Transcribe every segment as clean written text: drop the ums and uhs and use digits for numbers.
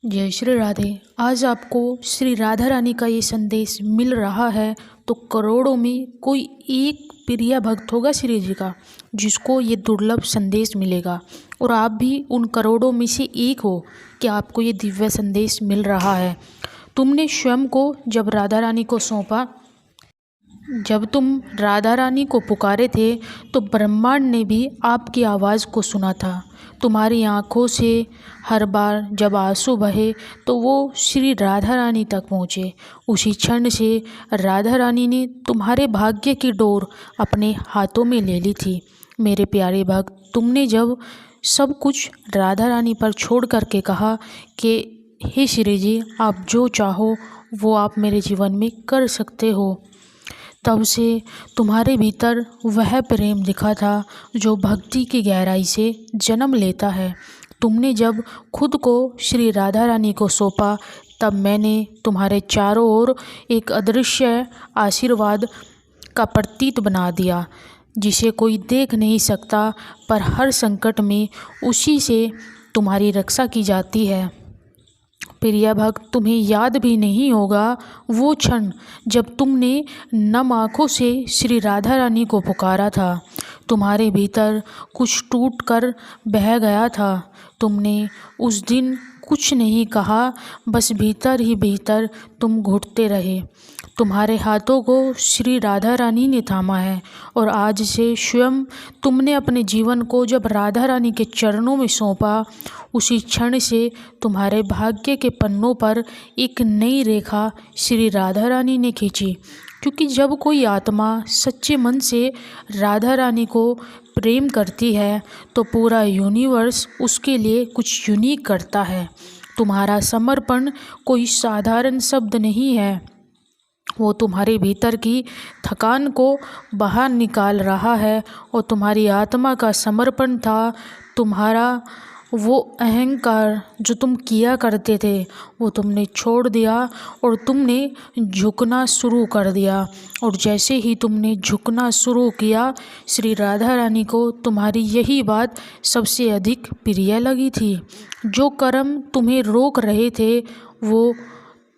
जय श्री राधे। आज आपको श्री राधा रानी का ये संदेश मिल रहा है तो करोड़ों में कोई एक प्रिय भक्त होगा श्री जी का जिसको ये दुर्लभ संदेश मिलेगा, और आप भी उन करोड़ों में से एक हो कि आपको ये दिव्य संदेश मिल रहा है। तुमने स्वयं को जब राधा रानी को सौंपा, जब तुम राधा रानी को पुकारे थे तो ब्रह्मांड ने भी आपकी आवाज़ को सुना था। तुम्हारी आँखों से हर बार जब आंसू बहे तो वो श्री राधा रानी तक पहुँचे। उसी क्षण से राधा रानी ने तुम्हारे भाग्य की डोर अपने हाथों में ले ली थी। मेरे प्यारे भक्त, तुमने जब सब कुछ राधा रानी पर छोड़ करके कहा कि हे श्री जी, आप जो चाहो वो आप मेरे जीवन में कर सकते हो, तब से तुम्हारे भीतर वह प्रेम दिखा था जो भक्ति की गहराई से जन्म लेता है। तुमने जब खुद को श्री राधा रानी को सौंपा तब मैंने तुम्हारे चारों ओर एक अदृश्य आशीर्वाद का प्रतीक बना दिया जिसे कोई देख नहीं सकता, पर हर संकट में उसी से तुम्हारी रक्षा की जाती है। प्रिय भक्त, तुम्हें याद भी नहीं होगा वो क्षण जब तुमने नम आँखों से श्री राधा रानी को पुकारा था। तुम्हारे भीतर कुछ टूट कर बह गया था। तुमने उस दिन कुछ नहीं कहा, बस भीतर ही भीतर तुम घुटते रहे। तुम्हारे हाथों को श्री राधा रानी ने थामा है, और आज से स्वयं तुमने अपने जीवन को जब राधा रानी के चरणों में सौंपा, उसी क्षण से तुम्हारे भाग्य के पन्नों पर एक नई रेखा श्री राधा रानी ने खींची। क्योंकि जब कोई आत्मा सच्चे मन से राधा रानी को प्रेम करती है तो पूरा यूनिवर्स उसके लिए कुछ यूनिक करता है। तुम्हारा समर्पण कोई साधारण शब्द नहीं है, वो तुम्हारे भीतर की थकान को बाहर निकाल रहा है। और तुम्हारी आत्मा का समर्पण था तुम्हारा वो अहंकार जो तुम किया करते थे वो तुमने छोड़ दिया और तुमने झुकना शुरू कर दिया। और जैसे ही तुमने झुकना शुरू किया, श्री राधा रानी को तुम्हारी यही बात सबसे अधिक प्रिय लगी थी। जो कर्म तुम्हें रोक रहे थे वो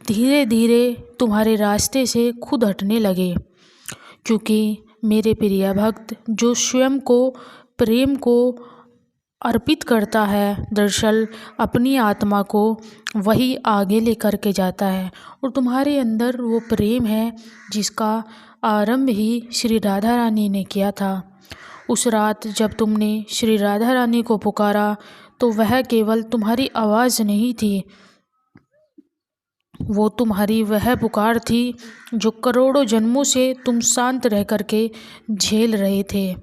धीरे धीरे तुम्हारे रास्ते से खुद हटने लगे। क्योंकि मेरे प्रिय भक्त, जो स्वयं को प्रेम को अर्पित करता है, दरअसल अपनी आत्मा को वही आगे लेकर के जाता है। और तुम्हारे अंदर वो प्रेम है जिसका आरंभ ही श्री राधा रानी ने किया था। उस रात जब तुमने श्री राधा रानी को पुकारा तो वह केवल तुम्हारी आवाज़ नहीं थी, वो तुम्हारी वह पुकार थी जो करोड़ों जन्मों से तुम शांत रह कर के झेल रहे थे।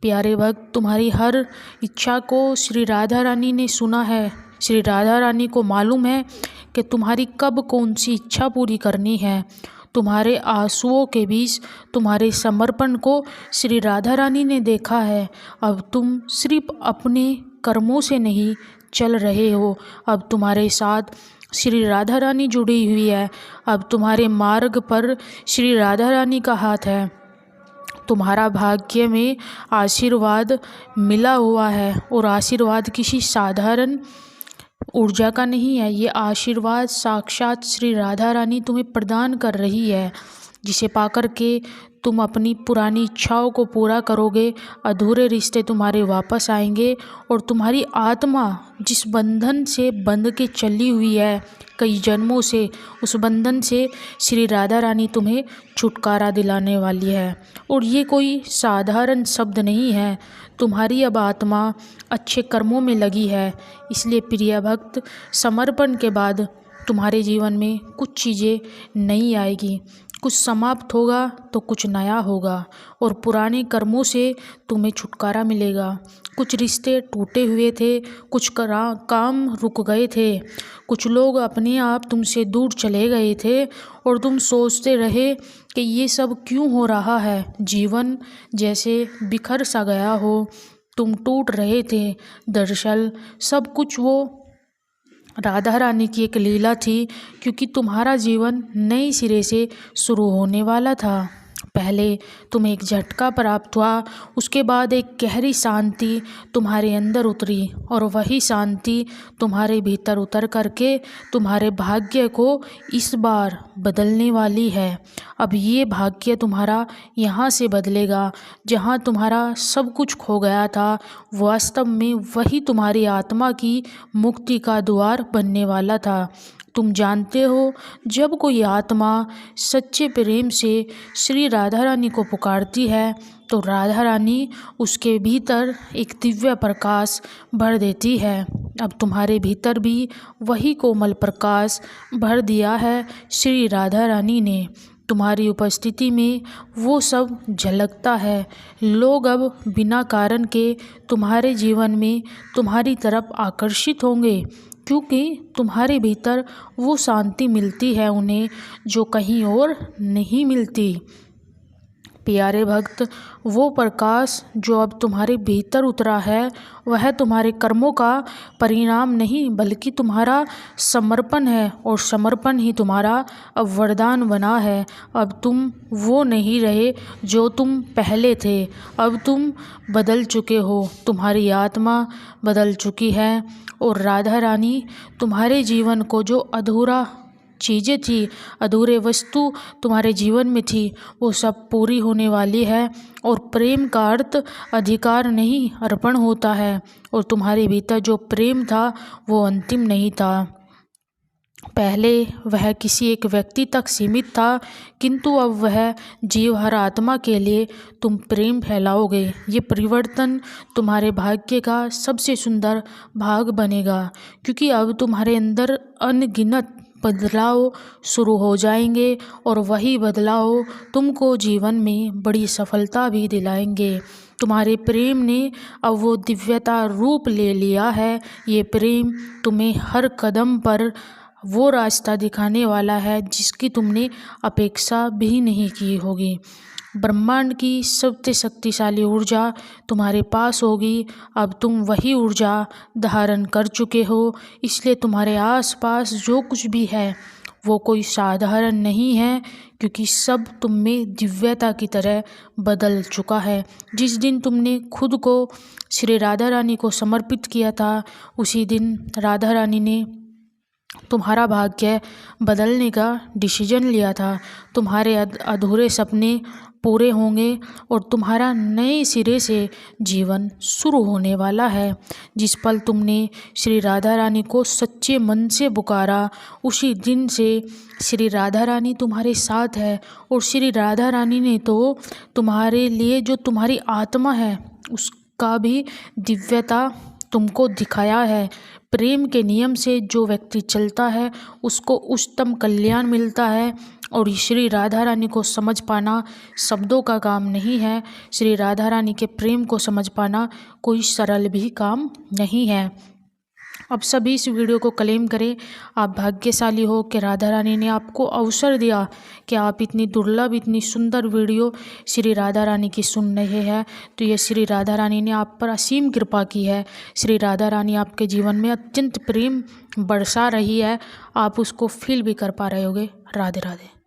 प्यारे भक्त, तुम्हारी हर इच्छा को श्री राधा रानी ने सुना है। श्री राधा रानी को मालूम है कि तुम्हारी कब कौन सी इच्छा पूरी करनी है। तुम्हारे आंसुओं के बीच तुम्हारे समर्पण को श्री राधा रानी ने देखा है। अब तुम सिर्फ अपने कर्मों से नहीं चल रहे हो, अब तुम्हारे साथ श्री राधा रानी जुड़ी हुई है। अब तुम्हारे मार्ग पर श्री राधा रानी का हाथ है। तुम्हारा भाग्य में आशीर्वाद मिला हुआ है, और आशीर्वाद किसी साधारण ऊर्जा का नहीं है। ये आशीर्वाद साक्षात श्री राधा रानी तुम्हें प्रदान कर रही है, जिसे पाकर के तुम अपनी पुरानी इच्छाओं को पूरा करोगे। अधूरे रिश्ते तुम्हारे वापस आएंगे, और तुम्हारी आत्मा जिस बंधन से बंध के चली हुई है कई जन्मों से, उस बंधन से श्री राधा रानी तुम्हें छुटकारा दिलाने वाली है। और ये कोई साधारण शब्द नहीं है, तुम्हारी अब आत्मा अच्छे कर्मों में लगी है। इसलिए प्रिय भक्त, समर्पण के बाद तुम्हारे जीवन में कुछ चीज़ें नई आएगी, कुछ समाप्त होगा तो कुछ नया होगा, और पुराने कर्मों से तुम्हें छुटकारा मिलेगा। कुछ रिश्ते टूटे हुए थे, कुछ काम रुक गए थे, कुछ लोग अपने आप तुमसे दूर चले गए थे, और तुम सोचते रहे कि ये सब क्यों हो रहा है। जीवन जैसे बिखर सा गया हो, तुम टूट रहे थे। दरअसल सब कुछ वो राधा रानी की एक लीला थी, क्योंकि तुम्हारा जीवन नए सिरे से शुरू होने वाला था। पहले तुम्हें एक झटका प्राप्त हुआ, उसके बाद एक गहरी शांति तुम्हारे अंदर उतरी और वही शांति तुम्हारे भीतर उतर करके तुम्हारे भाग्य को इस बार बदलने वाली है। अब ये भाग्य तुम्हारा यहाँ से बदलेगा। जहाँ तुम्हारा सब कुछ खो गया था, वास्तव में वही तुम्हारी आत्मा की मुक्ति का द्वार बनने वाला था। तुम जानते हो, जब कोई आत्मा सच्चे प्रेम से श्री राधा रानी को पुकारती है तो राधा रानी उसके भीतर एक दिव्य प्रकाश भर देती है। अब तुम्हारे भीतर भी वही कोमल प्रकाश भर दिया है श्री राधा रानी ने। तुम्हारी उपस्थिति में वो सब झलकता है। लोग अब बिना कारण के तुम्हारे जीवन में तुम्हारी तरफ आकर्षित होंगे, क्योंकि तुम्हारे भीतर वो शांति मिलती है उन्हें जो कहीं और नहीं मिलती। प्यारे भक्त, वो प्रकाश जो अब तुम्हारे भीतर उतरा है वह तुम्हारे कर्मों का परिणाम नहीं बल्कि तुम्हारा समर्पण है, और समर्पण ही तुम्हारा अब वरदान बना है। अब तुम वो नहीं रहे जो तुम पहले थे, अब तुम बदल चुके हो। तुम्हारी आत्मा बदल चुकी है और राधा रानी तुम्हारे जीवन को जो अधूरा चीज़ें थी, अधूरे वस्तु तुम्हारे जीवन में थी, वो सब पूरी होने वाली है। और प्रेम का अर्थ अधिकार नहीं, अर्पण होता है। और तुम्हारे भीतर जो प्रेम था वो अंतिम नहीं था। पहले वह किसी एक व्यक्ति तक सीमित था, किंतु अब वह जीव हर आत्मा के लिए तुम प्रेम फैलाओगे। ये परिवर्तन तुम्हारे भाग्य का सबसे सुंदर भाग बनेगा, क्योंकि अब तुम्हारे अंदर अनगिनत बदलाव शुरू हो जाएंगे और वही बदलाव तुमको जीवन में बड़ी सफलता भी दिलाएंगे। तुम्हारे प्रेम ने अब वो दिव्यता रूप ले लिया है। ये प्रेम तुम्हें हर कदम पर वो रास्ता दिखाने वाला है जिसकी तुमने अपेक्षा भी नहीं की होगी। ब्रह्मांड की सबसे शक्तिशाली ऊर्जा तुम्हारे पास होगी। अब तुम वही ऊर्जा धारण कर चुके हो, इसलिए तुम्हारे आसपास जो कुछ भी है वो कोई साधारण नहीं है, क्योंकि सब तुम में दिव्यता की तरह बदल चुका है। जिस दिन तुमने खुद को श्री राधा रानी को समर्पित किया था, उसी दिन राधा रानी ने तुम्हारा भाग्य बदलने का डिसीजन लिया था। तुम्हारे अधूरे सपने पूरे होंगे और तुम्हारा नए सिरे से जीवन शुरू होने वाला है। जिस पल तुमने श्री राधा रानी को सच्चे मन से पुकारा, उसी दिन से श्री राधा रानी तुम्हारे साथ है। और श्री राधा रानी ने तो तुम्हारे लिए जो तुम्हारी आत्मा है उसका भी दिव्यता तुमको दिखाया है। प्रेम के नियम से जो व्यक्ति चलता है उसको उच्चतम कल्याण मिलता है। और श्री राधा रानी को समझ पाना शब्दों का काम नहीं है। श्री राधा रानी के प्रेम को समझ पाना कोई सरल भी काम नहीं है। अब सभी इस वीडियो को क्लेम करें। आप भाग्यशाली हो कि राधा रानी ने आपको अवसर दिया कि आप इतनी दुर्लभ, इतनी सुंदर वीडियो श्री राधा रानी की सुन रहे हैं। तो ये श्री राधा रानी ने आप पर असीम कृपा की है। श्री राधा रानी आपके जीवन में अत्यंत प्रेम बरसा रही है। आप उसको फील भी कर पा रहे होगे। राधे राधे।